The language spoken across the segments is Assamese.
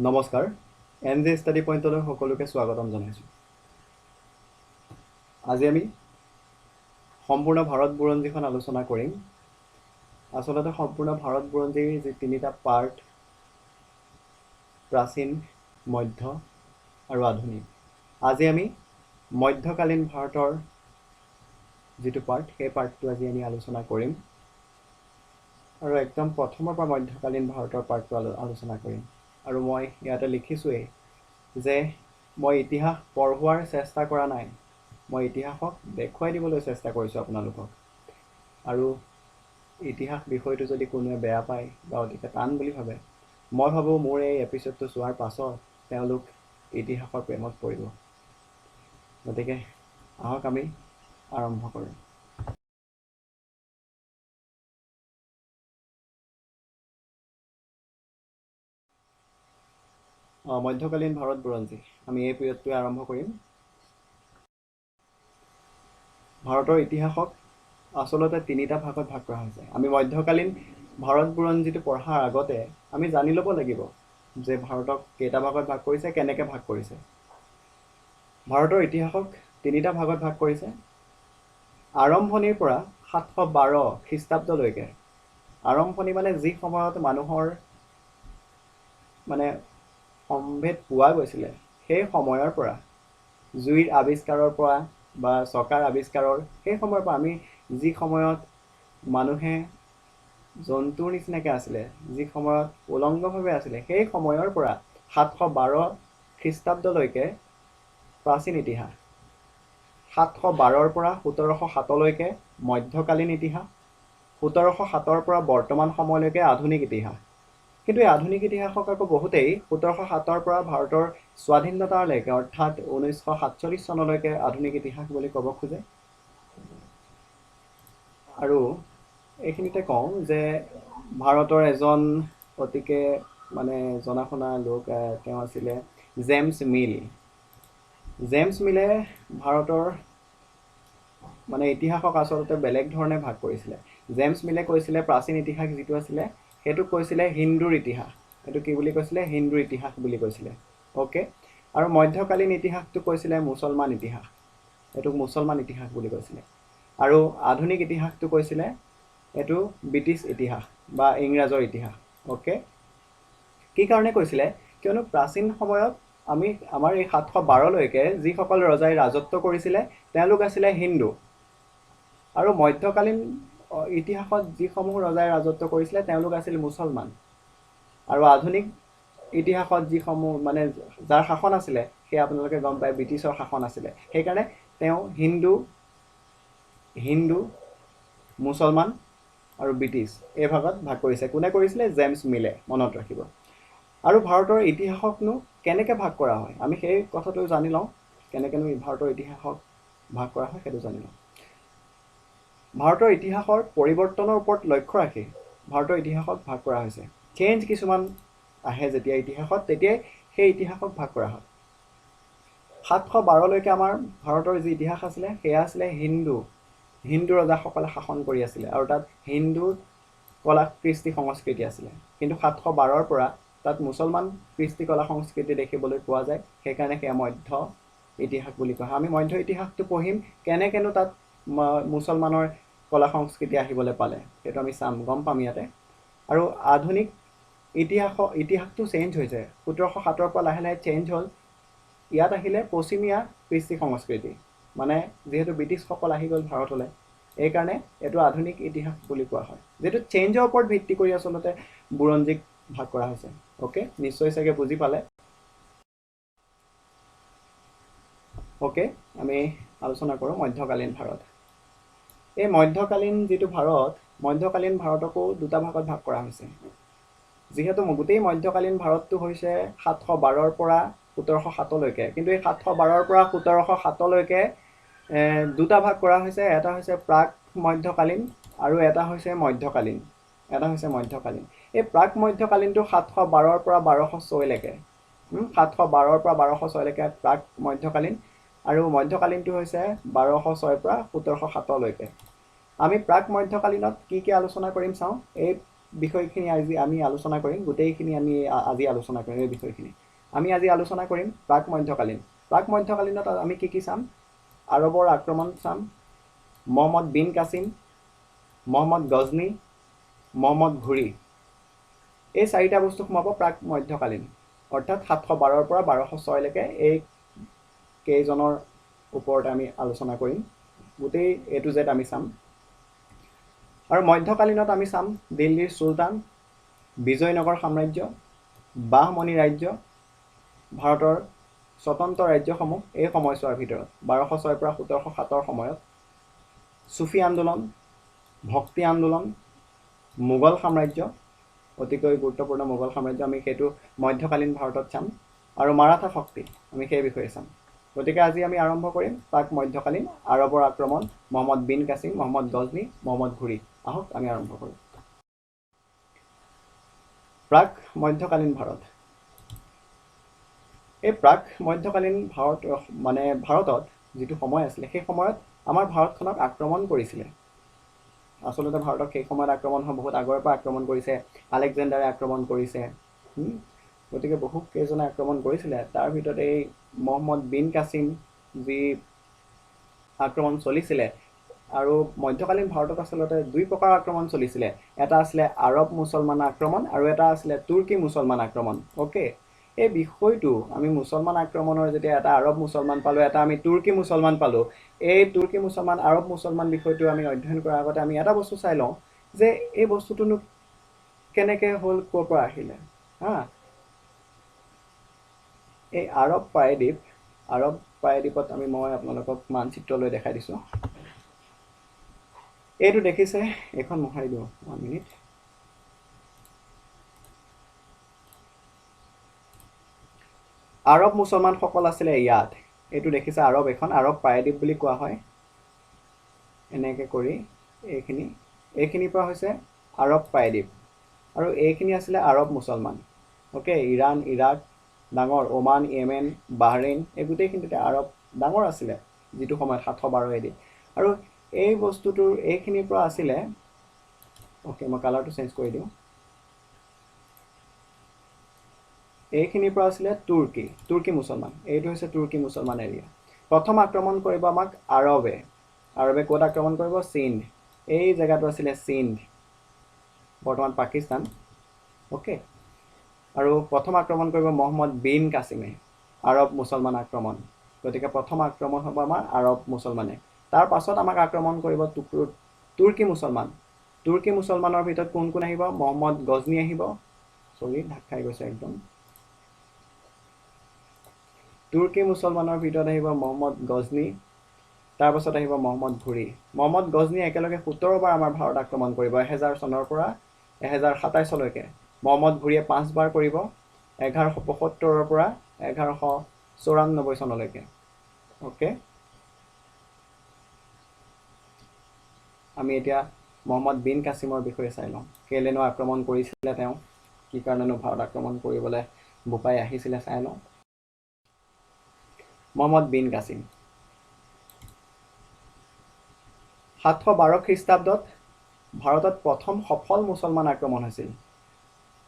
নমস্কাৰ এন জে ষ্টাডি পইণ্টলৈ সকলোকে স্বাগতম জনাইছোঁ। আজি আমি সম্পূৰ্ণ ভাৰত বুৰঞ্জীখন আলোচনা কৰিম। আচলতে সম্পূৰ্ণ ভাৰত বুৰঞ্জীৰ যি তিনিটা পাৰ্ট, প্ৰাচীন, মধ্য আৰু আধুনিক। আজি আমি মধ্যকালীন ভাৰতৰ যিটো পাৰ্ট, সেই পাৰ্টটো আজি আমি আলোচনা কৰিম আৰু একদম প্ৰথমৰ পৰা মধ্যকালীন ভাৰতৰ পাৰ্টটো আলোচনা কৰিম। আৰু মই ইয়াতে লিখিছোঁৱেই যে মই ইতিহাস পঢ়োৱাৰ চেষ্টা কৰা নাই, মই ইতিহাসক দেখুৱাই দিবলৈ চেষ্টা কৰিছোঁ আপোনালোকক। আৰু ইতিহাস বিষয়টো যদি কোনোৱে বেয়া পায় বা অতিকে টান বুলি ভাবে, মই ভাবোঁ মোৰ এই এপিছডটো চোৱাৰ পাছত তেওঁলোক ইতিহাসৰ প্ৰেমত পৰিব। গতিকে আহক আমি আৰম্ভ কৰোঁ। মধ্যকালীন ভাৰত বুৰঞ্জী আমি এই পিৰিয়ডটোৱে আৰম্ভ কৰিম। ভাৰতৰ ইতিহাসক আচলতে তিনিটা ভাগত ভাগ কৰা হৈছে। আমি মধ্যকালীন ভাৰত বুৰঞ্জীটো পঢ়াৰ আগতে আমি জানি ল'ব লাগিব যে ভাৰতক কেইটা ভাগত ভাগ কৰিছে, কেনেকৈ ভাগ কৰিছে। ভাৰতৰ ইতিহাসক তিনিটা ভাগত ভাগ কৰিছে। আৰম্ভণিৰ পৰা 712 খ্ৰীষ্টাব্দলৈকে, আৰম্ভণি মানে যি সময়ত মানুহৰ সম্ভেদ পোৱা গৈছিলে, সেই সময়ৰ পৰা, জুইৰ আৱিষ্কাৰৰ পৰা বা চকাৰ আৱিষ্কাৰৰ সেই সময়ৰ পৰা, আমি যি সময়ত মানুহে জন্তুৰ নিচিনাকৈ আছিলে, যি সময়ত উলংগভাৱে আছিলে, সেই সময়ৰ পৰা 712 খ্ৰীষ্টাব্দলৈকে প্ৰাচীন ইতিহাস, 712ৰ পৰা 1707লৈকে মধ্যকালীন ইতিহাস, 1707ৰ পৰা বৰ্তমান সময়লৈকে আধুনিক ইতিহাস। কিন্তু এই আধুনিক ইতিহাসক আকৌ বহুতেই 1707ৰ পৰা ভাৰতৰ স্বাধীনতালৈকে অৰ্থাৎ 1947 চনলৈকে আধুনিক ইতিহাস বুলি ক'ব খোজে। আৰু এইখিনিতে কওঁ যে ভাৰতৰ এজন অতিকে জনা শুনা লোক, তেওঁ আছিলে জেমছ মিল। জেমছ মিলে ভাৰতৰ ইতিহাসক আচলতে বেলেগ ধৰণে ভাগ কৰিছিলে। জেমছ মিলে কৈছিলে প্ৰাচীন ইতিহাস যিটো আছিলে সেইটোক কৈছিলে হিন্দুৰ ইতিহাস। এইটো কি বুলি কৈছিলে? হিন্দুৰ ইতিহাস বুলি কৈছিলে। অ'কে। আৰু মধ্যকালীন ইতিহাসটো কৈছিলে মুছলমান ইতিহাস, এইটোক মুছলমান ইতিহাস বুলি কৈছিলে। আৰু আধুনিক ইতিহাসটো কৈছিলে এইটো ব্ৰিটিছ ইতিহাস বা ইংৰাজৰ ইতিহাস। অ'কে। কি কাৰণে কৈছিলে? কিয়নো প্ৰাচীন সময়ত আমাৰ এই 712লৈকে যিসকল ৰজাই ৰাজত্ব কৰিছিলে তেওঁলোক আছিলে হিন্দু। আৰু মধ্যকালীন ইতিহাসত যিসমূহ ৰজাই ৰাজত্ব কৰিছিলে তেওঁলোক আছিল মুছলমান। আৰু আধুনিক ইতিহাসত যিসমূহ যাৰ শাসন আছিলে, সেই আপোনালোকে গম পায় ব্ৰিটিছৰ শাসন আছিলে। সেইকাৰণে তেওঁ হিন্দু, মুছলমান আৰু ব্ৰিটিছ এই ভাগত ভাগ কৰিছে। কোনে কৰিছিলে? জেমছ মিলে। মনত ৰাখিব। আৰু ভাৰতৰ ইতিহাসকনো কেনেকৈ ভাগ কৰা হয়, আমি সেই কথাটো জানি লওঁ। কেনেকৈনো ভাৰতৰ ইতিহাসক ভাগ কৰা হয় সেইটো জানি লওঁ। ভাৰতৰ ইতিহাসৰ পৰিৱৰ্তনৰ ওপৰত লক্ষ্য ৰাখি ভাৰতৰ ইতিহাসক ভাগ কৰা হৈছে। চেঞ্জ কিছুমান আহে যেতিয়া ইতিহাসত, তেতিয়াই সেই ইতিহাসক ভাগ কৰা হয়। 712লৈকে আমাৰ ভাৰতৰ যি ইতিহাস আছিলে সেয়া আছিলে হিন্দু ৰজাসকলে শাসন কৰি আছিলে, আৰু তাত হিন্দু কলা কৃষ্টি সংস্কৃতি আছিলে। কিন্তু 712ৰ পৰা তাত মুছলমান কৃষ্টি কলা সংস্কৃতি দেখিবলৈ পোৱা যায়। সেইকাৰণে সেয়া মধ্য ইতিহাস বুলি কোৱা হয়। আমি মধ্য ইতিহাসটো পঢ়িম, কেনেকৈনো তাত মুছলমানৰ কলা সংস্কৃতি আহিবলৈ পালে সেইটো আমি চাম, গম পাম ইয়াতে। আৰু আধুনিক ইতিহাসটো চেঞ্জ হৈছে। 1707ৰ পৰা লাহে লাহে চেঞ্জ হ'ল। ইয়াত আহিলে পশ্চিমীয়া কৃষ্টি সংস্কৃতি, যিহেতু ব্ৰিটিছসকল আহি গ'ল ভাৰতলৈ, এইকাৰণে এইটো আধুনিক ইতিহাস বুলি কোৱা হয়। যিটো চেঞ্জৰ ওপৰত ভিত্তি কৰি আচলতে বুৰঞ্জীক ভাগ কৰা হৈছে। অ'কে, নিশ্চয় চাগে বুজি পালে। অ'কে, আমি আলোচনা কৰোঁ মধ্যকালীন ভাৰত। এই মধ্যকালীন যিটো ভাৰত, মধ্যকালীন ভাৰতকো দুটা ভাগত ভাগ কৰা হৈছে। যিহেতু গোটেই মধ্যকালীন ভাৰতটো হৈছে 712ৰ পৰা 1707লৈকে, কিন্তু এই 712ৰ পৰা 1707লৈকে দুটা ভাগ কৰা হৈছে। এটা হৈছে প্ৰাক মধ্যকালীন আৰু এটা হৈছে মধ্যকালীন। এই প্ৰাক মধ্যকালীনটো 712ৰ পৰা 1206লৈকে, 712ৰ পৰা 1206লৈকে প্ৰাক মধ্যকালীন, আৰু মধ্যকালীনটো হৈছে 1206ৰ পৰা 1707লৈকে। আমি প্ৰাক মধ্যকালীনত কি আলোচনা কৰিম চাওঁ। এই বিষয়খিনি আজি আমি আলোচনা কৰিম, গোটেইখিনি আমি আজি আলোচনা কৰিম। এই বিষয়খিনি আমি আজি আলোচনা কৰিম প্ৰাক মধ্যকালীন। প্ৰাক মধ্যকালীনত আমি কি কি চাম? আৰবৰ আক্ৰমণ চাম, মহম্মদ বিন কাছিম, মহম্মদ গজনী, মহম্মদ ঘুৰি। এই চাৰিটা বস্তু সোমাব প্ৰাক মধ্যকালীন, অৰ্থাৎ 712 পৰা 1206 এই কেইজনৰ ওপৰত আমি আলোচনা কৰিম। গোটেই A to Z আমি চাম। আৰু মধ্যকালীনত আমি চাম দিল্লীৰ চুলতান, বিজয়নগৰ সাম্ৰাজ্য, বাহমনি ৰাজ্য, ভাৰতৰ স্বতন্ত্ৰ ৰাজ্যসমূহ এই সময়ছোৱাৰ ভিতৰত 1206 পৰা 1707 সময়ত, চুফি আন্দোলন, ভক্তি আন্দোলন, মোগল সাম্ৰাজ্য, অতিকৈ গুৰুত্বপূৰ্ণ মোগল সাম্ৰাজ্য, আমি সেইটো মধ্যকালীন ভাৰতত চাম। আৰু মাৰাঠা শক্তি আমি সেই বিষয়ে চাম। গতিকে আজি আমি আৰম্ভ কৰিম প্ৰাক মধ্যকালীন আৰবৰ আক্ৰমণ, মহম্মদ বিন কাছিম, মহম্মদ গজনী, মহম্মদ ঘুৰি। আহক আমি আৰম্ভ কৰোঁ। প্ৰাক মধ্যকালীন ভাৰত। এই প্ৰাক মধ্যকালীন ভাৰতত যিটো সময় আছিলে, সেই সময়ত আমাৰ ভাৰতখনক আক্ৰমণ কৰিছিলে। আচলতে ভাৰতক সেই সময়ত আক্ৰমণ হয়, বহুত আগৰ পৰা আক্ৰমণ কৰিছে। আলেকজেণ্ডাৰে আক্ৰমণ কৰিছে, গতিকে বহু কেইজনে আক্ৰমণ কৰিছিলে। তাৰ ভিতৰত এই মহম্মদ বিন কাছিম যি আক্ৰমণ চলিছিলে। আৰু মধ্যকালীন ভাৰতত আচলতে দুই প্ৰকাৰ আক্ৰমণ চলিছিলে। এটা আছিলে আৰব মুছলমান আক্ৰমণ আৰু এটা আছিলে তুৰ্কী মুছলমান আক্ৰমণ। অ'কে, এই বিষয়টো আমি মুছলমান আক্ৰমণৰ যেতিয়া এটা আৰব মুছলমান পালোঁ, এটা আমি তুৰ্কী মুছলমান পালোঁ। এই তুৰ্কী মুছলমান, আৰব মুছলমান বিষয়টো আমি অধ্যয়ন কৰাৰ আগতে আমি এটা বস্তু চাই লওঁ যে এই বস্তুটোনো কেনেকৈ হ'ল, ক'ৰ পৰা আহিলে। এই আৰব প্ৰায়দ্বীপত মই আপোনালোকক মানচিত্ৰ লৈ দেখাই দিছোঁ। এইটো দেখিছে, এইখন মোহাৰি দিওঁ 1 মিনিট। আৰব মুছলমানসকল আছিলে ইয়াত। এইটো দেখিছে আৰব, এখন আৰব প্ৰায়দ্বীপ বুলি কোৱা হয়। এনেকৈ কৰি এইখিনিৰ পৰা হৈছে আৰব প্ৰায়দ্বীপ, আৰু এইখিনি আছিলে আৰব মুছলমান। অ'কে, ইৰাণ, ইৰাক ডাঙৰ, ওমান, য়েমেন, বাহৰেইন, এই গোটেইখিনিতে আৰব ডাঙৰ আছিলে যিটো সময়ত 712 AD। আৰু এই বস্তুটোৰ এইখিনিৰ পৰা আছিলে, অ'কে মই কালাৰটো চেঞ্জ কৰি দিওঁ, এইখিনিৰ পৰা আছিলে তুৰ্কী মুছলমান। এইটো হৈছে তুৰ্কী মুছলমান এৰিয়া। প্ৰথম আক্ৰমণ কৰিব আমাক আৰবে ক'ত আক্ৰমণ কৰিব? সিন্ধ। এই জেগাটো আছিলে সিন্ধ, বৰ্তমান পাকিস্তান। অ'কে, আৰু প্ৰথম আক্ৰমণ কৰিব মহম্মদ বিন কাছিমে, আৰব মুছলমান আক্ৰমণ। গতিকে প্ৰথম আক্ৰমণ হ'ব আমাৰ আৰব মুছলমানে। তাৰ পাছত আমাক আক্ৰমণ কৰিব তুৰ্কী মুছলমান। তুৰ্কী মুছলমানৰ ভিতৰত কোন কোন আহিব? মহম্মদ গজনী আহিব। ঢাক খাই গৈছে একদম। তুৰ্কী মুছলমানৰ ভিতৰত আহিব মহম্মদ গজনী, তাৰপাছত আহিব মহম্মদ ঘুৰি। মহম্মদ গজনী একেলগে 17 বাৰ আমাৰ ভাৰত আক্ৰমণ কৰিব, 1000 চনৰ পৰা 1027লৈকে। মহম্মদ ঘুৰিয়ে 5 বাৰ কৰিব, 1175 পৰা 1194 চনলৈকে। অ'কে, আমি এতিয়া মহম্মদ বিন কাছিমৰ বিষয়ে চাই লওঁ। কেলেনো আক্ৰমণ কৰিছিলে তেওঁ, কি কাৰণেনো ভাৰত আক্ৰমণ কৰিবলৈ বোপাই আহিছিলে চাই লওঁ। মহম্মদ বিন কাছিম 712 খ্ৰীষ্টাব্দত ভাৰতত প্ৰথম সফল মুছলমান আক্ৰমণ হৈছিল।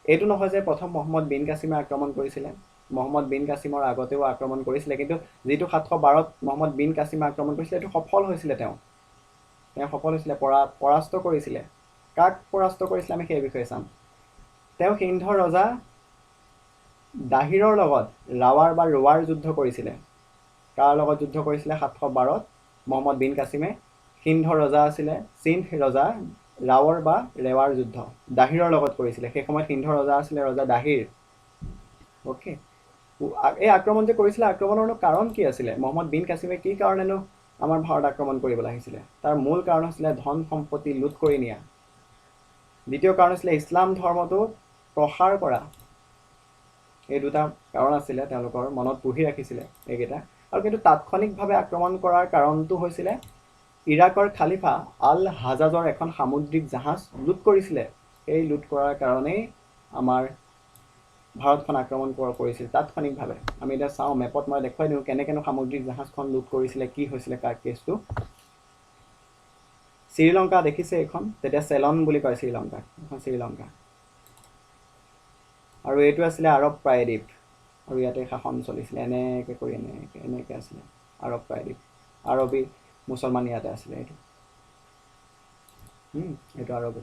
এইটো নহয় যে প্ৰথম মহম্মদ বিন কাছিমে আক্ৰমণ কৰিছিলে। মহম্মদ বিন কাছিমৰ আগতেও আক্ৰমণ কৰিছিলে, কিন্তু যিটো 712ত মহম্মদ বিন কাছিমে আক্ৰমণ কৰিছিলে এইটো সফল হৈছিলে। তেওঁ সফল হৈছিলে, পৰাস্ত কৰিছিলে। কাক পৰাস্ত কৰিছিলে আমি সেই বিষয়ে চাম। তেওঁ সিন্ধৰ ৰজা দাহিৰৰ লগত ৰোৱাৰ যুদ্ধ কৰিছিলে। কাৰ লগত যুদ্ধ কৰিছিলে? 712ত মহম্মদ বিন কাছিমে সিন্ধৰ ৰজা আছিলে, সিন্ধ ৰজা ৰেৱাৰ যুদ্ধ দাহিৰৰ লগত কৰিছিলে। সেই সময়ত সিন্ধৰ ৰজা আছিলে ৰজা দাহিৰ। অ'কে, এই আক্ৰমণ যে কৰিছিলে, আক্ৰমণৰনো কাৰণ কি আছিলে? মহম্মদ বিন কাছিমে কি কাৰণেনো আমাৰ ভাৰত আক্ৰমণ কৰিবলৈ আহিছিলে? তাৰ মূল কাৰণ হৈছিলে ধন সম্পত্তি লুট কৰি নিয়া। দ্বিতীয় কাৰণ হৈছিলে ইছলাম ধৰ্মটো প্ৰসাৰ কৰা। এই দুটা কাৰণ আছিলে, তেওঁলোকৰ মনত পুহি ৰাখিছিলে এইকেইটা। আৰু কিন্তু তাৎক্ষণিকভাৱে আক্ৰমণ কৰাৰ কাৰণটো হৈছিলে ইৰাকৰ খালিফা আল হাজাজৰ এখন সামুদ্ৰিক জাহাজ লুট কৰিছিলে। এই লুট কৰাৰ কাৰণেই আমাৰ ভাৰতখন আক্ৰমণ কৰিছিল তাৎক্ষণিকভাৱে। আমি এতিয়া চাওঁ, মেপত মই দেখুৱাই দিওঁ কেনেকৈনো সামুদ্ৰিক জাহাজখন লুট কৰিছিলে, কি হৈছিলে তাৰ কেছটো। শ্ৰীলংকা দেখিছে এইখন, তেতিয়া চেলন বুলি কয় শ্ৰীলংকাক, এখন শ্ৰীলংকা। আৰু এইটো আছিলে আৰৱ প্ৰায়দ্বীপ, আৰু ইয়াতে শাসন চলিছিলে এনেকৈ কৰি এনেকৈ আছিলে আৰৱ প্ৰায়দ্বীপ, আৰবী মুছলমান ইয়াতে আছিলে। এইটো আৰবী।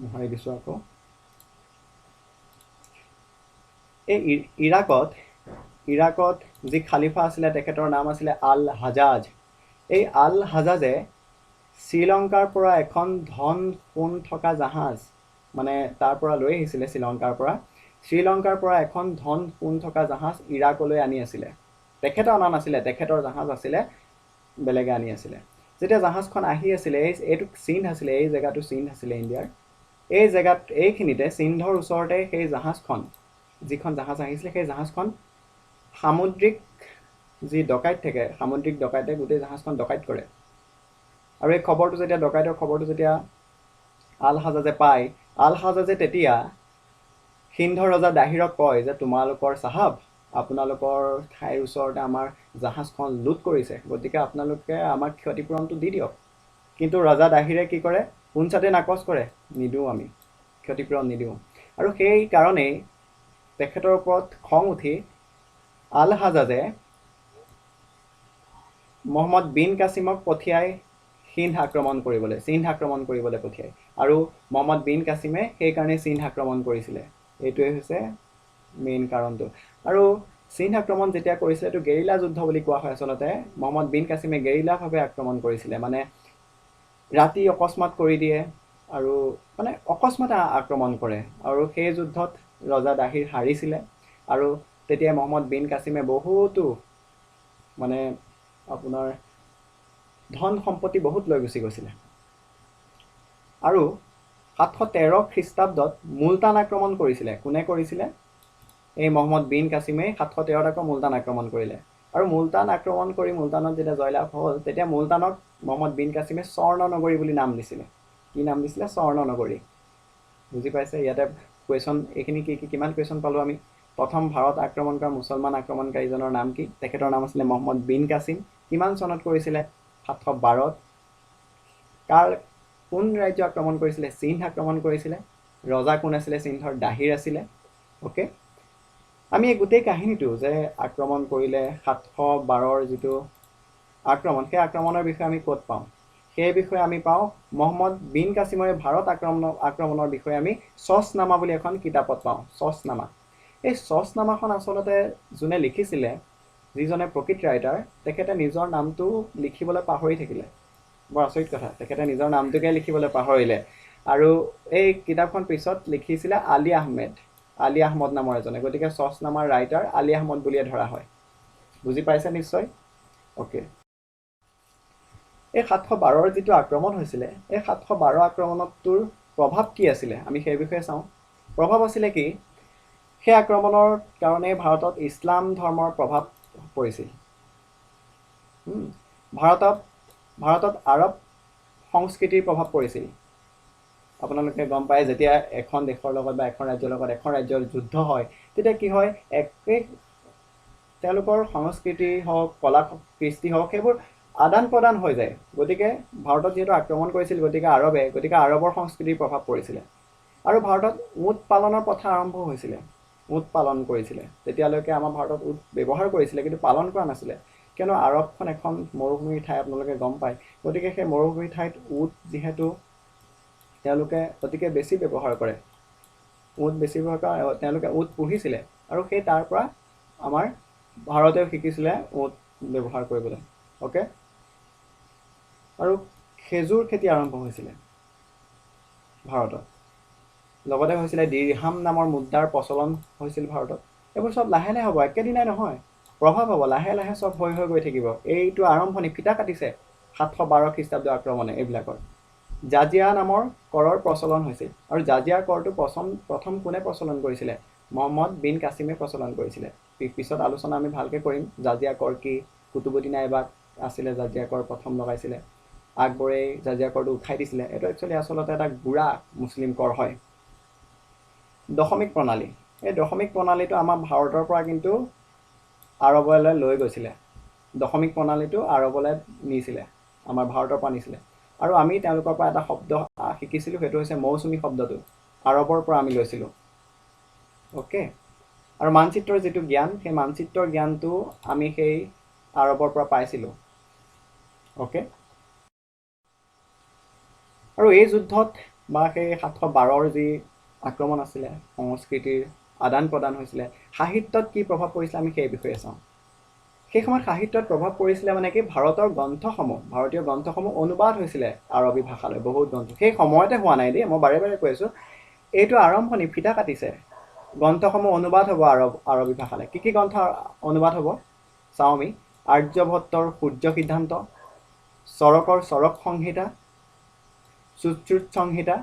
মোহাৰি দিছোঁ আকৌ। এই ইৰাকত যি খালিফা আছিলে তেখেতৰ নাম আছিলে আল হাজাজ। এই আল হাজাজে শ্ৰীলংকাৰ পৰা এখন ধন সোণ থকা জাহাজ, মানে তাৰ পৰা লৈ আহিছিলে শ্ৰীলংকাৰ পৰা এখন ধন সোণ থকা জাহাজ ইৰাকলৈ আনি আছিলে। তেখেতে অনা নাছিলে, তেখেতৰ জাহাজ আছিলে, বেলেগে আনি আছিলে। যেতিয়া জাহাজখন আহি আছিলে, এইটো সিন্ধ আছিলে, এই জেগাটো সিন্ধ আছিলে ইণ্ডিয়াৰ। এই জেগাত এইখিনিতে সিন্ধৰ ওচৰতে সেই জাহাজখন, যিখন জাহাজ আহিছিলে, সেই জাহাজখন সামুদ্ৰিক যি ডকাইত থাকে, সামুদ্ৰিক ডকাইতে গোটেই জাহাজখন ডকাইত কৰে। আৰু এই খবৰটো যেতিয়া ডকাইতৰ খবৰটো যেতিয়া আল হাজাজে পায়, আল হাজাজে তেতিয়া সিন্ধৰ ৰজা দাহিৰক কয় যে তোমালোকৰ চাহাব, আপোনালোকৰ ঠাইৰ ওচৰতে আমাৰ জাহাজখন লুট কৰিছে, গতিকে আপোনালোকে আমাক ক্ষতিপূৰণটো দি দিয়ক। কিন্তু ৰজা দাহিৰে কি কৰে, পোনচাতে নাকচ কৰে, নিদিওঁ, আমি ক্ষতিপূৰণ নিদিওঁ। আৰু সেই কাৰণেই তেখেতৰ ওপৰত খং উঠি আল হাজাজে মহম্মদ বিন কাছিমক পঠিয়াই সিন্ধ আক্ৰমণ কৰিবলৈ পঠিয়ায়। আৰু মহম্মদ বিন কাছিমে সেইকাৰণে সিন্ধ আক্ৰমণ কৰিছিলে। এইটোৱে হৈছে মেইন কাৰণটো। আৰু সিন্ধ আক্ৰমণ যেতিয়া কৰিছিলে, এইটো গেৰিলা যুদ্ধ বুলি কোৱা হয় আচলতে। মহম্মদ বিন কাছিমে গেৰিলাভাৱে আক্ৰমণ কৰিছিলে, মানে ৰাতি অকস্মাত কৰি দিয়ে, আৰু মানে অকস্মাত আক্ৰমণ কৰে। আৰু সেই যুদ্ধত ৰজা দাহিৰ হাৰিছিলে। আৰু তেতিয়া মহম্মদ বিন কাছিমে বহুতো মানে আপোনাৰ ধন সম্পত্তি বহুত লৈ গুচি গৈছিলে। আৰু 713 খ্ৰীষ্টাব্দত মুলতান আক্ৰমণ কৰিছিলে। কোনে কৰিছিলে? এই মহম্মদ বিন কাছিমে 713ত আকৌ মুলতান আক্ৰমণ কৰিলে। আৰু মুলতান আক্ৰমণ কৰি মুলতানত যেতিয়া জয়লাভ হ'ল, তেতিয়া মুলতানক মহম্মদ বিন কাছিমে স্বৰ্ণ নগৰী বুলি নাম দিছিলে। কি নাম দিছিলে? স্বৰ্ণ নগৰী। বুজি পাইছে? ইয়াতে কুৱেশ্যন, এইখিনি কিমান কুৱেশ্যন পালোঁ আমি। প্ৰথম ভাৰত আক্ৰমণ কৰা মুছলমান আক্ৰমণকাৰীজনৰ নাম কি? তেখেতৰ নাম আছিলে মহম্মদ বিন কাছিম। কিমান চনত কৰিছিলে? 712ত। কোন ৰাজ্য আক্ৰমণ কৰিছিলে? সিন্ধ আক্ৰমণ কৰিছিলে। ৰজা কোন আছিলে? সিন্ধৰ দাহিৰ আছিলে। অ'কে, আমি এই গোটেই কাহিনীটো যে আক্ৰমণ কৰিলে 712ৰ যিটো আক্ৰমণ, সেই আক্ৰমণৰ বিষয়ে আমি ক'ত পাওঁ? সেই বিষয়ে আমি পাওঁ মহম্মদ বিন কাছিমৰে ভাৰত আক্ৰমণৰ বিষয়ে আমি চচনামা বুলি এখন কিতাপত পাওঁ। চচনামা। এই চচনামাখন আচলতে যোনে লিখিছিলে, যিজনে প্ৰকৃত ৰাইটাৰ, তেখেতে নিজৰ নামটো লিখিবলৈ পাহৰি থাকিলে। বৰ আচৰিত কথা, তেখেতে নিজৰ নামটোকে লিখিবলৈ পাহৰিলে। আৰু এই কিতাপখন পিছত লিখিছিলে আলী আহমদ নামৰ এজনে। গতিকে চচনামাৰ ৰাইটাৰ আলী আহমদ বুলিয়ে ধৰা হয়। বুজি পাইছে নিশ্চয়? অ'কে, এই 712ৰ যিটো আক্ৰমণ হৈছিলে, এই 712 আক্ৰমণটোৰ প্ৰভাৱ কি আছিলে, আমি সেই বিষয়ে চাওঁ। প্ৰভাৱ আছিলে কি? সেই আক্ৰমণৰ কাৰণে ভাৰতত ইছলাম ধৰ্মৰ প্ৰভাৱ পৰিছিল। ভাৰতত আৰৱ সংস্কৃতিৰ প্ৰভাৱ পৰিছিল। আপোনালোকে গম পায়, যেতিয়া এখন দেশৰ লগত বা এখন ৰাজ্যৰ লগত এখন ৰাজ্যৰ যুদ্ধ হয়, তেতিয়া কি হয়, তেওঁলোকৰ সংস্কৃতি হওক, কলা কৃষ্টি হওক, সেইবোৰ আদান প্ৰদান হৈ যায়। গতিকে ভাৰতত যিহেতু আক্ৰমণ কৰিছিল, গতিকে আৰৱৰ সংস্কৃতিৰ প্ৰভাৱ পৰিছিলে। আৰু ভাৰতত উট পালনৰ প্ৰথা আৰম্ভ হৈছিলে। উট পালন কৰিছিলে। তেতিয়ালৈকে আমাৰ ভাৰতত উট ব্যৱহাৰ কৰিছিলে, কিন্তু পালন কৰা নাছিলে। কিয়নো আৰৱখন এখন মৰুভূমিৰ ঠাই, আপোনালোকে গম পায়। গতিকে সেই মৰুভূমিৰ ঠাইত উট যিহেতু তেওঁলোকে অতিকে বেছি ব্যৱহাৰ কৰে, তেওঁলোকে উট পুহিছিলে। আৰু সেই তাৰ পৰা আমাৰ ভাৰতেও শিকিছিলে উট ব্যৱহাৰ কৰিবলৈ। অ'কে, আৰু খেজুৰ খেতি আৰম্ভ হৈছিলে ভাৰতত। লগতে হৈছিলে দিৰহাম নামৰ মুদ্ৰাৰ প্ৰচলন হৈছিল ভাৰতত। এইবোৰ চব লাহে লাহে হ'ব, একেদিনাই নহয়, প্ৰভাৱ হ'ব, লাহে লাহে চব হৈ গৈ থাকিব। এইটো আৰম্ভণি, ফিতা কাটিছে 712 খ্ৰীষ্টাব্দ আক্ৰমণে এইবিলাকৰ। জাজিয়া নামৰ কৰৰ প্ৰচলন হৈছিল। আৰু জাজিয়া কৰটো প্ৰথম কোনে প্ৰচলন কৰিছিলে? মহম্মদ বিন কাছিমে প্ৰচলন কৰিছিলে। পিছত আলোচনা আমি ভালকৈ কৰিম, জাজিয়া কৰ কি। কুতুবুদ্দিন আইবাক আছিলে জাজিয়া কৰ প্ৰথম লগাইছিলে। আকবৰে জাজিয়া কৰটো উঠাই দিছিলে। এইটো আচলতে এটা গুড়া মুছলিম কৰ হয়। দশমিক প্ৰণালী, এই দশমিক প্ৰণালীটো আমাৰ ভাৰতৰ পৰা কিন্তু আৰৱলৈ লৈ গৈছিলে দশমিক প্ৰণালীটো আৰৱলৈ নিছিলে আমাৰ ভাৰতৰ পৰা নিছিলে আৰু আমি তেওঁলোকৰ পৰা এটা শব্দ শিকিছিলোঁ সেইটো হৈছে মৌচুমী শব্দটো আৰৱৰ পৰা আমি লৈছিলোঁ ওকে আৰু মানচিত্ৰৰ যিটো জ্ঞান সেই মানচিত্ৰৰ জ্ঞানটো আমি সেই আৰৱৰ পৰা পাইছিলোঁ ওকে আৰু এই যুদ্ধত বা সেই 712ৰ যি আক্ৰমণ আছিলে সংস্কৃতিৰ আদান প্ৰদান হৈছিলে সাহিত্যত কি প্ৰভাৱ পৰিছিলে আমি সেই বিষয়ে চাওঁ সেই সময়ত সাহিত্যত প্ৰভাৱ পৰিছিলে মানে কি ভাৰতীয় গ্ৰন্থসমূহ অনুবাদ হৈছিলে আৰবী ভাষালৈ বহুত গ্ৰন্থ সেই সময়তে হোৱা নাই দেই মই বাৰে বাৰে কৈ আছোঁ এইটো আৰম্ভণি ফিটা কাটিছে গ্ৰন্থসমূহ অনুবাদ হ'ব আৰবী ভাষালৈ কি গ্ৰন্থ অনুবাদ হ'ব চাওঁ আমি আৰ্যভট্টৰ সূৰ্য সিদ্ধান্ত চৰকৰ চৰক সংহিতা সুশ্ৰুত সংহিতা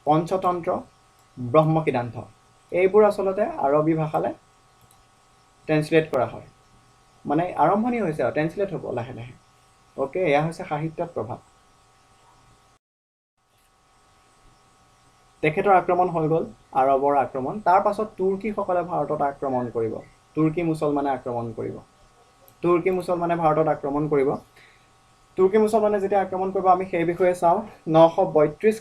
পঞ্চতন্ত্ৰ ব্ৰহ্ম সিদ্ধান্ত এইবোৰ আচলতে আৰবী ভাষালৈ ট্ৰেন্সলেট কৰা হয় মানে আৰম্ভণি হৈছে আৰু ট্ৰেন্সলেট হ'ব লাহে লাহে ওকে এয়া হৈছে সাহিত্যত প্ৰভাৱ তেখেতৰ আক্ৰমণ হৈ গ'ল আৰবৰ আক্ৰমণ তাৰ পাছত তুৰ্কীসকলে ভাৰতত আক্ৰমণ কৰিব তুৰ্কী মুছলমানে আক্ৰমণ কৰিব তুৰ্কী মুছলমানে যেতিয়া আক্ৰমণ কৰিব আমি সেই বিষয়ে চাওঁ 932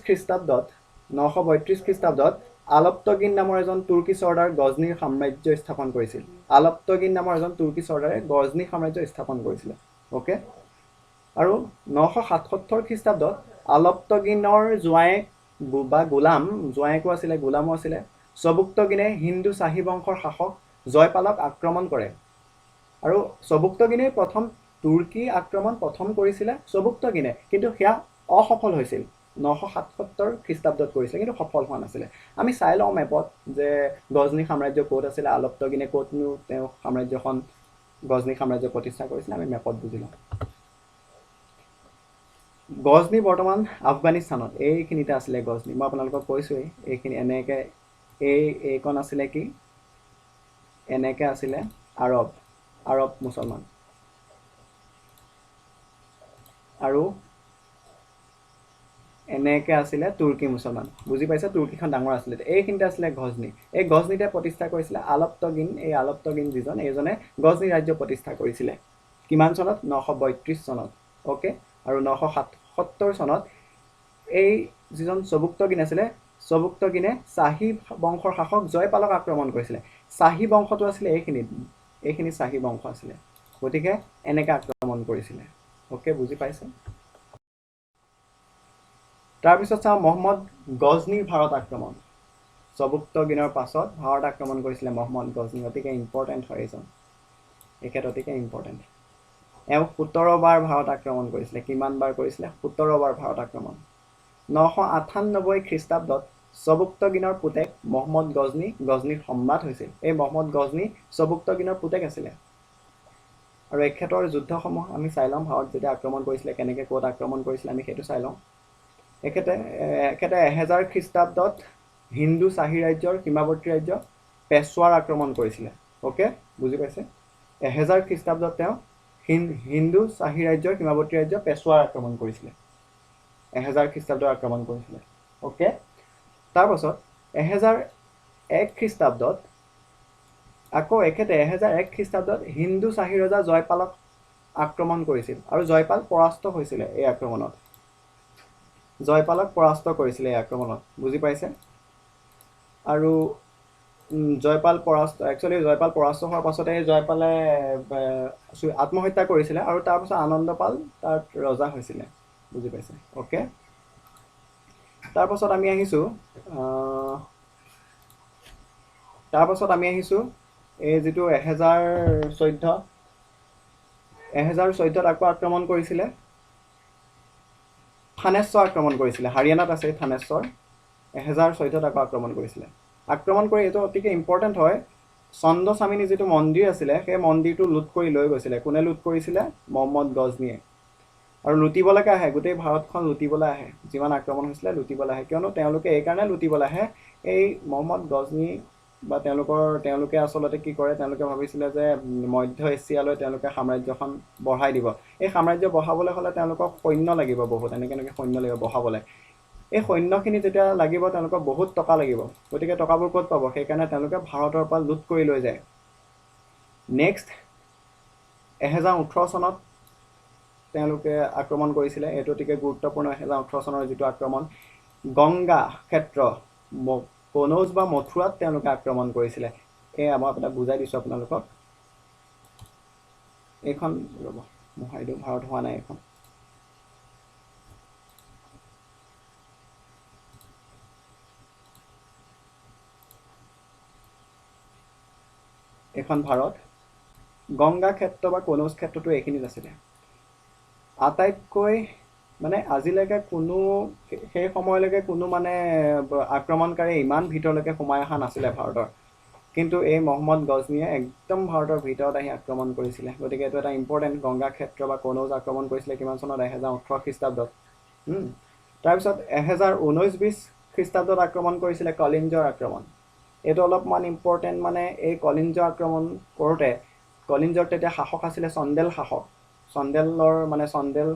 খ্ৰীষ্টাব্দত আলপ্তগিন নামৰ এজন তুৰ্কী চৰ্দাৰ গজনীৰ সাম্ৰাজ্য স্থাপন কৰিছিল ওকে আৰু 977 খ্ৰীষ্টাব্দত আলপ্তগিনৰ জোঁৱায়েকো আছিলে গোলামো আছিলে চবুক্তগিনে হিন্দু চাহী বংশৰ শাসক জয়পালক আক্ৰমণ কৰে আৰু চবুক্তগিনে প্ৰথম তুৰ্কী আক্ৰমণ প্ৰথম কৰিছিলে চবুক্তগিনে কিন্তু সেয়া অসফল হৈছিল 977 খ্ৰীষ্টাব্দত কৰিছিলে কিন্তু সফল হোৱা নাছিলে আমি চাই লওঁ মেপত যে গজনী সাম্ৰাজ্য ক'ত আছিলে আলপ্তগিনে ক'তনো তেওঁ সাম্ৰাজ্যখন গজনী সাম্ৰাজ্য প্ৰতিষ্ঠা কৰিছিলে আমি মেপত বুজি লওঁ গজনী বৰ্তমান আফগানিস্তানত এইখিনিতে আছিলে গজনী মই আপোনালোকক কৈছোঁৱেই এইখিনি এনেকৈ এইকণ আছিলে কি এনেকৈ আছিলে আৰব মুছলমান আৰু এনেকৈ আছিলে তুৰ্কী মুছলমান বুজি পাইছে তুৰ্কীখন ডাঙৰ আছিলে এইখিনিতে আছিলে গজনী এই গজনীতে প্ৰতিষ্ঠা কৰিছিলে আলপ্তগিন যিজন এইজনে গজনী ৰাজ্য প্ৰতিষ্ঠা কৰিছিলে কিমান চনত 932 চনত ওকে আৰু 977 চনত এই যিজন চবুক্তগিন আছিলে চবুক্তগিনে চাহী বংশৰ শাসক জয়পালক আক্ৰমণ কৰিছিলে চাহী বংশটো আছিলে এইখিনি চাহী বংশ আছিলে গতিকে এনেকৈ আক্ৰমণ কৰিছিলে ওকে বুজি পাইছে তাৰপিছত চাওঁ মহম্মদ গজনীৰ ভাৰত আক্ৰমণ চবুক্তগিনৰ পাছত ভাৰত আক্ৰমণ কৰিছিলে মহম্মদ গজনী অতিকে ইম্পৰ্টেণ্ট হয় এইজন এখেত অতিকে ইম্পৰ্টেণ্ট এওঁ 17 বাৰ ভাৰত আক্ৰমণ কৰিছিলে কিমান বাৰ কৰিছিলে 17 বাৰ ভাৰত আক্ৰমণ 998 খ্ৰীষ্টাব্দত চবুক্তগিনৰ পুতেক মহম্মদ গজনীৰ সম্বাদ হৈছিল এই মহম্মদ গজনী চবুক্তগিনৰ পুতেক আছিলে আৰু এখেতৰ যুদ্ধসমূহ আমি চাই লওঁ ভাৰত যেতিয়া আক্ৰমণ কৰিছিলে কেনেকৈ ক'ত আক্ৰমণ কৰিছিলে আমি সেইটো চাই লওঁ এখেতে 1000 খ্ৰীষ্টাব্দত হিন্দু চাহী ৰাজ্যৰ সীমাৱৰ্তী ৰাজ্য পেছোৱাৰ আক্ৰমণ কৰিছিলে ওকে বুজি পাইছে 1000 খ্ৰীষ্টাব্দত তেওঁ হিন্দু চাহী ৰাজ্যৰ সীমাৱৰ্তী ৰাজ্য পেছোৱাৰ আক্ৰমণ কৰিছিলে 1000 খ্ৰীষ্টাব্দত আক্ৰমণ কৰিছিলে ওকে তাৰপাছত 1001 খ্ৰীষ্টাব্দত আকৌ এখেতে 1001 খ্ৰীষ্টাব্দত হিন্দু চাহী ৰজা জয়পালক আক্ৰমণ কৰিছিল আৰু জয়পাল পৰাস্ত হৈছিলে এই আক্ৰমণত বুজি পাইছে আৰু জয়পাল পৰাস্ত হোৱাৰ পাছতে জয়পালে আত্মহত্যা কৰিছিলে আৰু তাৰপাছত আনন্দপাল তাৰ ৰজা হৈছিলে বুজি পাইছে ওকে তাৰপাছত আমি আহিছোঁ এই যিটো 1014ত আকৌ আক্ৰমণ কৰিছিলে থানেশ্বৰ আক্ৰমণ কৰিছিলে হাৰিয়ানাত আছে থানেশ্বৰ 1014ত আকৌ আক্ৰমণ কৰিছিলে আক্ৰমণ কৰি এইটো অতিকে ইম্পৰ্টেণ্ট হয় চন্দ্ৰচামিনী যিটো মন্দিৰ আছিলে সেই মন্দিৰটো লুট কৰি লৈ গৈছিলে কোনে লুট কৰিছিলে মহম্মদ গজনীয়ে আৰু লুটিবলৈকে আহে গোটেই ভাৰতখন লুটিবলৈ আহে যিমান আক্ৰমণ হৈছিলে লুটিবলৈ আহে কিয়নো তেওঁলোকে এইকাৰণে লুটিবলৈ আহে এই মহম্মদ গজনী বা তেওঁলোকে আচলতে কি কৰে তেওঁলোকে ভাবিছিলে যে মধ্য এছিয়ালৈ তেওঁলোকে সাম্ৰাজ্যখন বঢ়াই দিব এই সাম্ৰাজ্য বঢ়াবলৈ হ'লে তেওঁলোকক সৈন্য লাগিব বহুত এনেকৈ সৈন্য লাগিব বঢ়াবলৈ এই সৈন্যখিনি যেতিয়া লাগিব তেওঁলোকক বহুত টকা লাগিব গতিকে টকাবোৰ ক'ত পাব সেইকাৰণে তেওঁলোকে ভাৰতৰ পৰা লুট কৰি লৈ যায় নেক্সট 1018 চনত তেওঁলোকে আক্ৰমণ কৰিছিলে। এইটো অতিকে গুৰুত্বপূৰ্ণ 1018 চনৰ যিটো আক্ৰমণ, গংগা ক্ষেত্ৰ কনৌজ বা মথুৰাত তেওঁলোকে আক্ৰমণ কৰিছিলে। এয়া মই আপোনাক বুজাই দিছোঁ আপোনালোকক। এইখন ৰ'ব মোহাৰি দিওঁ, ভাৰত হোৱা নাই এইখন। এইখন ভাৰত। গংগা ক্ষেত্ৰ বা কনৌজ ক্ষেত্ৰটো এইখিনিত আছিলে। আটাইতকৈ মানে আজিলৈকে কোনো সেই সময়লৈকে কোনো মানে আক্ৰমণকাৰী ইমান ভিতৰলৈকে সোমাই অহা নাছিলে ভাৰতৰ, কিন্তু এই মহম্মদ গজনীয়ে একদম ভাৰতৰ ভিতৰত আহি আক্ৰমণ কৰিছিলে। গতিকে এইটো এটা ইম্পৰ্টেণ্ট। গংগা ক্ষেত্ৰ বা কনৌজ আক্ৰমণ কৰিছিলে কিমান চনত? 1018 খ্ৰীষ্টাব্দত। তাৰপিছত 1019-20 খ্ৰীষ্টাব্দত আক্ৰমণ কৰিছিলে কলিঞ্জৰ আক্ৰমণ। এইটো অলপমান ইম্পৰ্টেণ্ট। মানে এই কলিঞ্জ আক্ৰমণ কৰোঁতে কলিঞ্জৰ তেতিয়া শাসক আছিলে চন্দেল শাসক। চন্দেলৰ মানে চন্দেল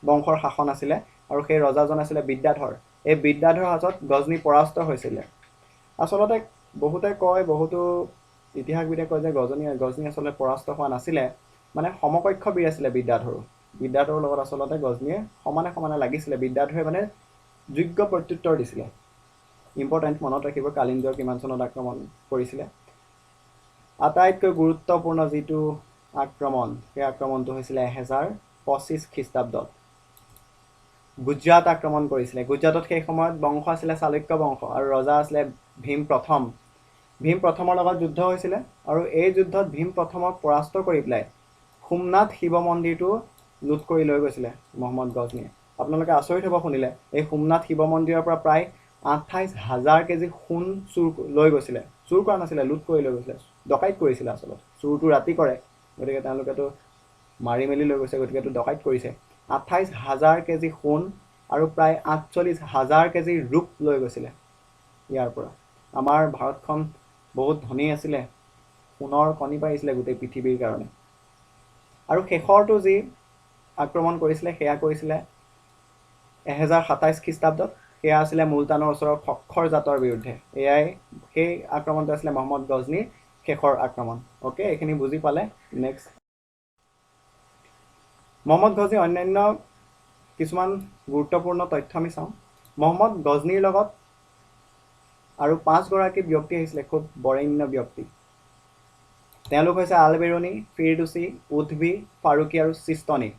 বংশৰ শাসন আছিলে, আৰু সেই ৰজাজন আছিলে বিদ্যাধৰ। এই বিদ্যাধৰৰ হাতত গজনী পৰাস্ত হৈছিলে। আচলতে বহুতে কয়, বহুতো ইতিহাসবিদে কয় যে গজনী আচলতে পৰাস্ত হোৱা নাছিলে, মানে সমকক্ষ বীৰ আছিলে বিদ্যাধৰো। বিদ্যাধৰৰ লগত আচলতে গজনীয়ে সমানে সমানে লাগিছিলে। বিদ্যাধৰে মানে যোগ্য প্ৰত্যুত্তৰ দিছিলে। ইম্পৰ্টেণ্ট, মনত ৰাখিব কালিঞ্জৰ কিমান চনত আক্ৰমণ কৰিছিলে। আটাইতকৈ গুৰুত্বপূৰ্ণ যিটো আক্ৰমণ, সেই আক্ৰমণটো হৈছিলে 1025 খ্ৰীষ্টাব্দত। গুজৰাট আক্ৰমণ কৰিছিলে। গুজৰাটত সেই সময়ত বংশ আছিলে চালুক্য বংশ, আৰু ৰজা আছিলে ভীম প্ৰথম। ভীম প্ৰথমৰ লগত যুদ্ধ হৈছিলে, আৰু এই যুদ্ধত ভীম প্ৰথমক পৰাস্ত কৰি পেলাই সোমনাথ শিৱ মন্দিৰটো লুট কৰি লৈ গৈছিলে মহম্মদ গজনীয়ে। আপোনালোকে আচৰিত হ'ব শুনিলে। এই সোমনাথ শিৱ মন্দিৰৰ পৰা প্ৰায় 28,000 কেজি সোণ চুৰ লৈ গৈছিলে। চুৰ কৰা নাছিলে, লুট কৰি লৈ গৈছিলে। ডকাইত কৰিছিলে আচলতে। চুৰটো ৰাতি কৰে, গতিকে তেওঁলোকেতো মাৰি মেলি লৈ গৈছে, গতিকে এইটো ডকাইত কৰিছে। 28,000 কেজি সোণ আৰু প্ৰায় 48,000 কেজি ৰূপ লৈ গৈছিলে ইয়াৰ পৰা। আমাৰ ভাৰতখন বহুত ধনী আছিলে, সোণৰ কণী পাৰিছিলে গোটেই পৃথিৱীৰ কাৰণে। আৰু শেষৰটো যি আক্ৰমণ কৰিছিলে সেয়া কৰিছিলে 1027 খ্ৰীষ্টাব্দত। সেয়া আছিলে মুলতানৰ ওচৰৰ খক্খৰ জাতৰ বিৰুদ্ধে। এয়াই সেই আক্ৰমণটো আছিলে মহম্মদ গজনীৰ শেষৰ আক্ৰমণ। অ'কে, এইখিনি বুজি পালে। নেক্সট, মহম্মদ গজনীৰ অন্যান্য কিছুমান গুৰুত্বপূৰ্ণ তথ্য আমি চাওঁ। মহম্মদ গজনীৰ লগত আৰু 5গৰাকী ব্যক্তি আহিছিলে, খুব বৰেণ্য ব্যক্তি। তেওঁলোক হৈছে আল বেৰুনী, ফিৰদৌছী, উদ্ভী, ফাৰুকী আৰু চিস্তনী।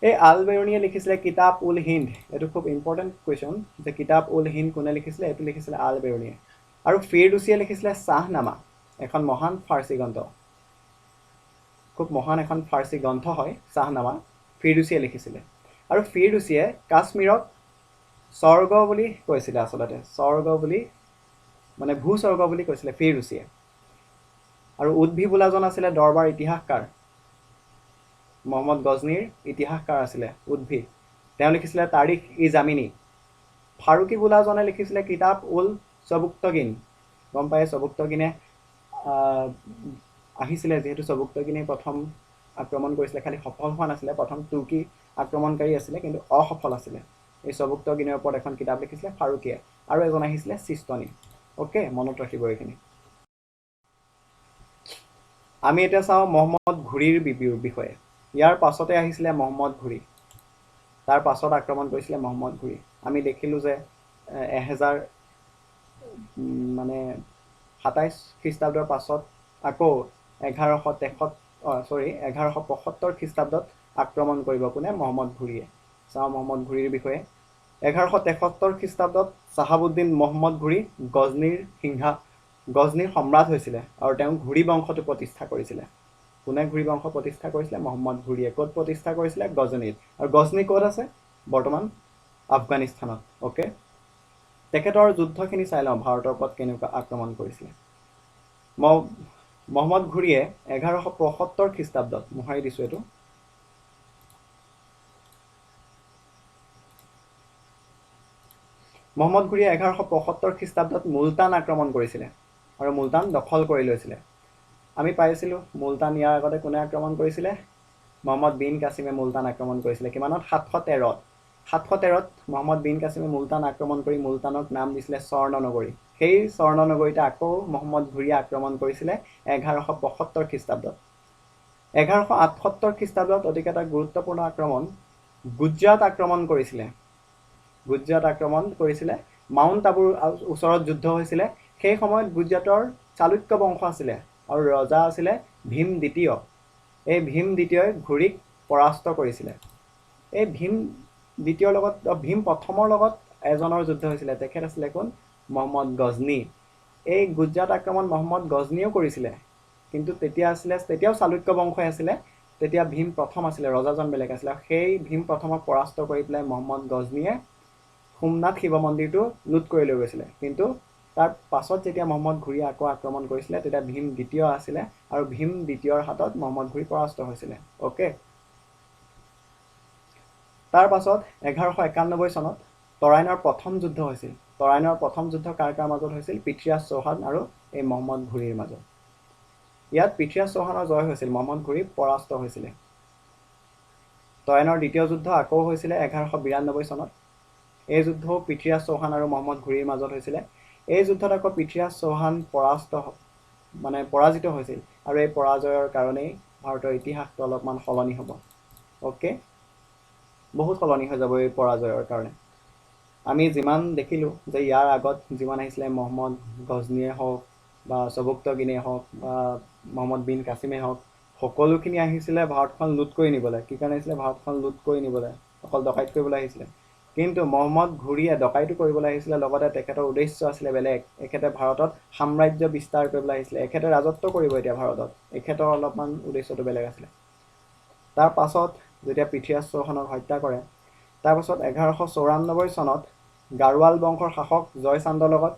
এই আল বেৰুনীয়ে লিখিছিলে কিতাব উল হিন্দ। এইটো খুব ইম্পৰ্টেণ্ট কুৱেশ্যন যে কিতাব উল হিন্দ কোনে লিখিছিলে? এইটো লিখিছিলে আল বেৰুনীয়ে। আৰু ফিৰদৌছীয়ে লিখিছিলে শ্বাহনামা, এখন মহান ফাৰ্চী গ্ৰন্থ। খুব মহান এখন ফাৰ্চী গ্ৰন্থ হয় শ্বাহনামা, ফিৰদৌছীয়ে লিখিছিলে। আৰু ফিৰদৌছীয়ে কাশ্মীৰক স্বৰ্গ বুলি কৈছিলে। আচলতে স্বৰ্গ বুলি মানে ভূস্বৰ্গ বুলি কৈছিলে ফিৰদৌছীয়ে। আৰু উদ্ভী বোলাজন আছিলে দৰবাৰ ইতিহাসকাৰ। মহম্মদ গজনীৰ ইতিহাসকাৰ আছিলে উদ্ভী। তেওঁ লিখিছিলে তাৰিখ ই জামিনী। ফাৰুকী বোলাজনে লিখিছিলে কিতাব উল চবুক্তগিন। গম পায়, চবুক্তগিনে আহিছিলে, যিহেতু চবুক্তগিনে প্ৰথম আক্ৰমণ কৰিছিলে, খালি সফল হোৱা নাছিলে। প্ৰথম তুৰ্কী আক্ৰমণকাৰী আছিলে, কিন্তু অসফল আছিলে। এই চবুক্তগিনৰ ওপৰত এখন কিতাপ লিখিছিলে ফাৰুকীয়ে, আৰু এজন আহিছিলে চিস্তনী। অ'কে, মনত ৰাখিব এইখিনি। আমি এতিয়া চাওঁ মহম্মদ ঘুৰিৰ বিষয়ে। ইয়াৰ পাছতে আহিছিলে মহম্মদ ঘুৰি। তাৰ পাছত আক্ৰমণ কৰিছিলে মহম্মদ ঘুৰি। আমি দেখিলোঁ যে 1027 খ্ৰীষ্টাব্দৰ পাছত আকৌ 1175 খ্ৰীষ্টাব্দত আক্ৰমণ কৰিব কোনে? মহম্মদ ঘুৰিয়ে। চাওঁ মহম্মদ ঘুৰিৰ বিষয়ে। 1173 খ্ৰীষ্টাব্দত চাহাবুদ্দিন মহম্মদ ঘুৰি গজনীৰ সম্ৰাট হৈছিলে, আৰু তেওঁ ঘুৰি বংশটো প্ৰতিষ্ঠা কৰিছিলে। কোনে ঘুৰি বংশ প্ৰতিষ্ঠা কৰিছিলে? মহম্মদ ঘুৰিয়ে। ক'ত প্ৰতিষ্ঠা কৰিছিলে? গজনীত। আৰু গজনী ক'ত আছে? বৰ্তমান আফগানিস্তানত। অ'কে, তেখেতৰ যুদ্ধখিনি চাই লওঁ, ভাৰতৰ ওপৰত কেনেকুৱা আক্ৰমণ কৰিছিলে। মহম্মদ ঘুৰিয়ে 1175 খ্ৰীষ্টাব্দত, মোহাৰি দিছোঁ এইটো, মহম্মদ ঘুৰিয়ে 1175 খ্ৰীষ্টাব্দত মুলতান আক্ৰমণ কৰিছিলে, আৰু মুলতান দখল কৰি লৈছিলে। আমি পাইছিলোঁ মুলতান ইয়াৰ আগতে কোনে আক্ৰমণ কৰিছিলে? মহম্মদ বিন কাছিমে মুলতান আক্ৰমণ কৰিছিলে। কিমানত? 713ত। 713ত মহম্মদ বিন কাছিমে মুলতান আক্ৰমণ কৰি মুলতানক নাম দিছিলে স্বৰ্ণনগৰী। সেই স্বৰ্ণনগৰীতে আকৌ মহম্মদ ঘুৰিয়ে আক্ৰমণ কৰিছিলে 1175 খ্ৰীষ্টাব্দত। 1178 খ্ৰীষ্টাব্দত অতিকে এটা গুৰুত্বপূৰ্ণ আক্ৰমণ গুজৰাট আক্ৰমণ কৰিছিলে। মাউণ্ট আবুৰ ওচৰত যুদ্ধ হৈছিলে। সেই সময়ত গুজৰাটৰ চালুক্য বংশ আছিলে আৰু ৰজা আছিলে ভীম দ্বিতীয়। এই ভীম দ্বিতীয়ই ঘুৰিক পৰাস্ত কৰিছিলে। এই ভীম প্ৰথমৰ লগত এজনৰ যুদ্ধ হৈছিলে, তেখেত আছিলে কোন? মহম্মদ গজনী। এই গুজৰাট আক্ৰমণ মহম্মদ গজনীয়েও কৰিছিলে, কিন্তু তেতিয়াও চালুক্য বংশই আছিলে। তেতিয়া ভীম প্ৰথম আছিলে, ৰজাজন বেলেগ আছিলে। সেই ভীম প্ৰথমক পৰাস্ত কৰি পেলাই মহম্মদ গজনীয়ে সোমনাথ শিৱ মন্দিৰটো লুট কৰি লৈ গৈছিলে। কিন্তু তাৰ পাছত যেতিয়া মহম্মদ ঘুৰিয়ে আকৌ আক্ৰমণ কৰিছিলে, তেতিয়া ভীম দ্বিতীয় আছিলে আৰু ভীম দ্বিতীয়ৰ হাতত মহম্মদ ঘুৰি পৰাস্ত হৈছিলে। অ'কে, তাৰ পাছত 1191 চনত তৰাইনৰ প্ৰথম যুদ্ধ হৈছিল। তৰাইনৰ প্ৰথম যুদ্ধ কাৰ কাৰ মাজত হৈছিল? পৃথ্বীৰাজ চৌহান আৰু এই মহম্মদ ঘুৰিৰ মাজত। ইয়াত পৃথ্বীৰাজ চৌহানৰ জয় হৈছিল, মহম্মদ ঘুৰি পৰাস্ত হৈছিলে। তৰাইনৰ দ্বিতীয় যুদ্ধ আকৌ হৈছিলে 1192 চনত। এই যুদ্ধও পৃথ্বীৰাজ চৌহান আৰু মহম্মদ ঘুৰিৰ মাজত হৈছিলে। এই যুদ্ধত আকৌ পৃথ্বীৰাজ চৌহান পৰাজিত হৈছিল, আৰু এই পৰাজয়ৰ কাৰণেই ভাৰতৰ ইতিহাসটো অলপমান সলনি হ'ব। অ'কে, বহুত সলনি হৈ যাব এই পৰাজয়ৰ কাৰণে। আমি যিমান দেখিলোঁ যে ইয়াৰ আগত যিমান আহিছিলে, মহম্মদ গজনীয়ে হওক বা চবুক্তগিনেই হওক বা মহম্মদ বিন কাছিমেই হওক, সকলোখিনি আহিছিলে ভাৰতখন লুট কৰি নিবলৈ। কি কাৰণে আহিছিলে? ভাৰতখন লুট কৰি নিবলৈ, অকল ডকাইত কৰিবলৈ আহিছিলে। কিন্তু মহম্মদ ঘুৰিয়ে ডকাইতো কৰিবলৈ আহিছিলে, লগতে তেখেতৰ উদ্দেশ্য আছিলে বেলেগ। এখেতে ভাৰতত সাম্ৰাজ্য বিস্তাৰ কৰিবলৈ আহিছিলে, এখেতে ৰাজত্ব কৰিব এতিয়া ভাৰতত। এখেতৰ অলপমান উদ্দেশ্যটো বেলেগ আছিলে। তাৰ পাছত যেতিয়া পৃথ্বীৰাজ চৌহানক হত্যা কৰে, তাৰপাছত 1194 চনত গাৰোৱাল বংশৰ শাসক জয়চান্দৰ লগত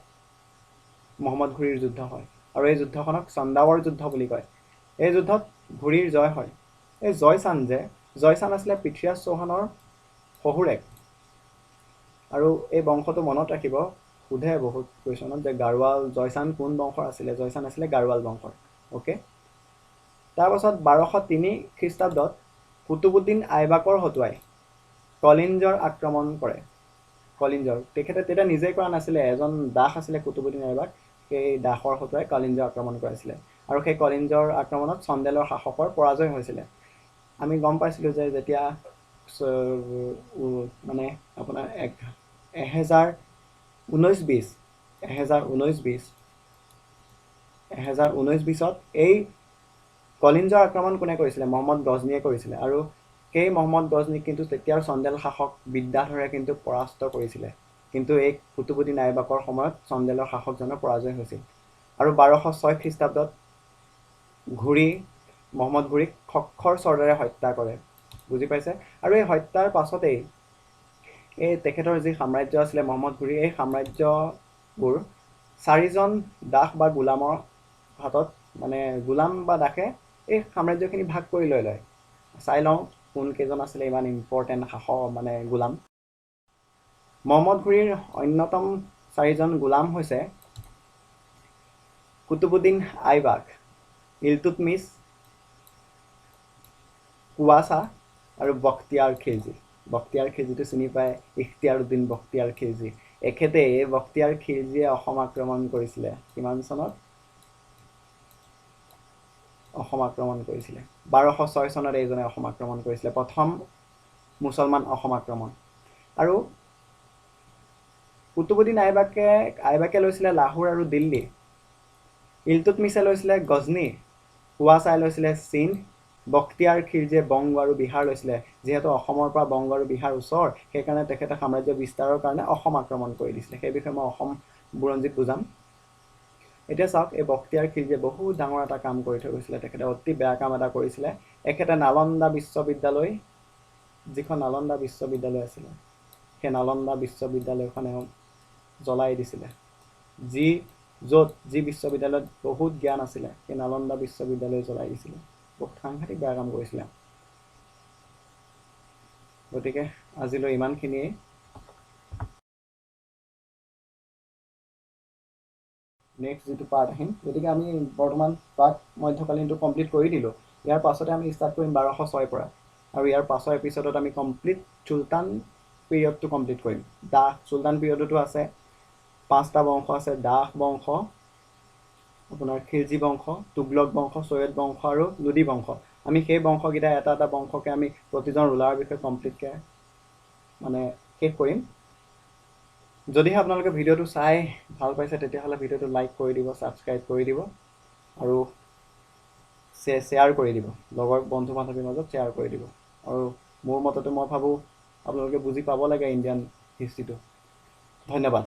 মহম্মদ ঘুৰিৰ যুদ্ধ হয়, আৰু এই যুদ্ধখনক চন্দাৱৰ যুদ্ধ বুলি কয়। এই যুদ্ধত ঘুৰিৰ জয় হয়। এই জয়চান্দ আছিলে পৃথ্বীৰাজ চৌহানৰ শহুৰেক। আৰু এই বংশটো মনত ৰাখিব, সোধে বহুত কুৱেশ্যনত যে জয়চান্দ কোন বংশৰ আছিলে? জয়চান্দ আছিলে গাৰোৱাল বংশৰ। অ'কে, তাৰপাছত 1203 খ্ৰীষ্টাব্দত কুতুবুদ্দিন আইবাকৰ হতুৱাই কলিঞ্জৰ আক্ৰমণ কৰে। তেখেতে তেতিয়া নিজেই কৰা নাছিলে, এজন দাস আছিলে কুতুবুদ্দিন আইবাক। সেই দাসৰ হতুৱাই কলিঞ্জৰ আক্ৰমণ কৰাইছিলে, আৰু সেই কলিঞ্জৰ আক্ৰমণত চন্দেলৰ শাসকৰ পৰাজয় হৈছিলে। আমি গম পাইছিলোঁ যে যেতিয়া আপোনাৰ 1019-20 এই কলিঞ্জৰ আক্ৰমণ কোনে কৰিছিলে? মহম্মদ গজনীয়ে কৰিছিলে। আৰু সেই মহম্মদ গজনীক কিন্তু তেতিয়াৰ চন্দেল শাসক বিদ্যাধৰে কিন্তু পৰাস্ত কৰিছিলে। কিন্তু এই কুতুবুদ্দিন আইবাকৰ সময়ত চন্দেলৰ শাসকজনৰ পৰাজয় হৈছিল। আৰু 1206 খ্ৰীষ্টাব্দত মহম্মদ ঘুৰিক খক্খৰ স্বৰ্ডেৰে হত্যা কৰে। বুজি পাইছে? আৰু এই হত্যাৰ পাছতেই এই তেখেতৰ যি সাম্ৰাজ্য আছিলে মহম্মদ ঘুৰিৰ, এই সাম্ৰাজ্যবোৰ 4জন দাস বা গোলামৰ হাতত, গোলাম বা দাসে এই সাম্ৰাজ্যখিনি ভাগ কৰি লৈ লয়। চাই লওঁ কোন কেইজন আছিলে ইমান ইম্পৰ্টেণ্ট গোলাম। মহম্মদ ঘুৰিৰ অন্যতম 4জন গোলাম হৈছে কুতুবুদ্দিন আইবাক, ইলতুৎমিছ, কুৱাচা আৰু বখতিয়াৰ খিলজী। বখতিয়াৰ খিলজীটো চিনি পায়, ইখতিয়াৰুদ্দিন বখতিয়াৰ খিলজী। এখেতে বখতিয়াৰ খিলজীয়ে অসম আক্ৰমণ কৰিছিলে। কিমান চনত? অসম আক্ৰমণ কৰিছিলে 1206 চনত এইজনে অসম আক্ৰমণ কৰিছিলে, প্ৰথম মুছলমান অসম আক্ৰমণ। আৰু কুতুবুদ্দিন আইবাকে লৈছিলে লাহোৰ আৰু দিল্লী, ইলতুৎমিছে লৈছিলে গজনী, কুৱাচাই লৈছিলে চীন, বখতিয়াৰ খিলজীয়ে বংগ আৰু বিহাৰ লৈছিলে। যিহেতু অসমৰ পৰা বংগ আৰু বিহাৰ ওচৰ, সেইকাৰণে তেখেতে সাম্ৰাজ্য বিস্তাৰৰ কাৰণে অসম আক্ৰমণ কৰি দিছিলে। সেই বিষয়ে মই অসম বুৰঞ্জীত বুজাম। এতিয়া চাওক, এই বখতিয়াৰ খিলজীয়ে বহুত ডাঙৰ এটা কাম কৰি থৈ গৈছিলে। তেখেতে অতি বেয়া কাম এটা কৰিছিলে। এখেতে নালন্দা বিশ্ববিদ্যালয়, যিখন নালন্দা বিশ্ববিদ্যালয় আছিলে, সেই নালন্দা বিশ্ববিদ্যালয়খনে জ্বলাই দিছিলে। যি বিশ্ববিদ্যালয়ত বহুত জ্ঞান আছিলে, সেই নালন্দা বিশ্ববিদ্যালয় জ্বলাই দিছিলে। বহুত সাংঘাতিক বেয়া কাম কৰিছিলে। গতিকে আজিলৈ ইমানখিনিয়েই। নেক্সট যিটো পাৰ্ট আহিম, গতিকে আমি বৰ্তমান প্ৰাক মধ্যকালীনটো কমপ্লিট কৰি দিলোঁ। ইয়াৰ পাছতে আমি ষ্টাৰ্ট কৰিম 1206 পৰা, আৰু ইয়াৰ পাছৰ এপিছডত আমি কমপ্লিট চুলতান পিৰিয়ডটো কমপ্লিট কৰিম। দাহ চুলতান পিৰিয়ডতো আছে 5টা বংশ আছে, দাহ বংশ, আপোনাৰ খিলজী বংশ, তুগলক বংশ, ছৈয়দ বংশ আৰু লোদী বংশ। আমি সেই বংশকেইটা এটা এটা বংশকে আমি প্ৰতিজন ৰুলাৰৰ বিষয়ে কমপ্লিটকৈ মানে শেষ কৰিম। যদিহে আপোনালোকে ভিডিঅ'টো চাই ভাল পাইছে তেতিয়াহ'লে ভিডিঅ'টো লাইক কৰি দিব, ছাবস্ক্ৰাইব কৰি দিব আৰু শ্বেয়াৰ কৰি দিব, লগৰ বন্ধু বান্ধৱীৰ মাজত শ্বেয়াৰ কৰি দিব। আৰু মোৰ মতেতো মই ভাবোঁ আপোনালোকে বুজি পাব লাগে ইণ্ডিয়ান হিষ্ট্ৰীটো। ধন্যবাদ।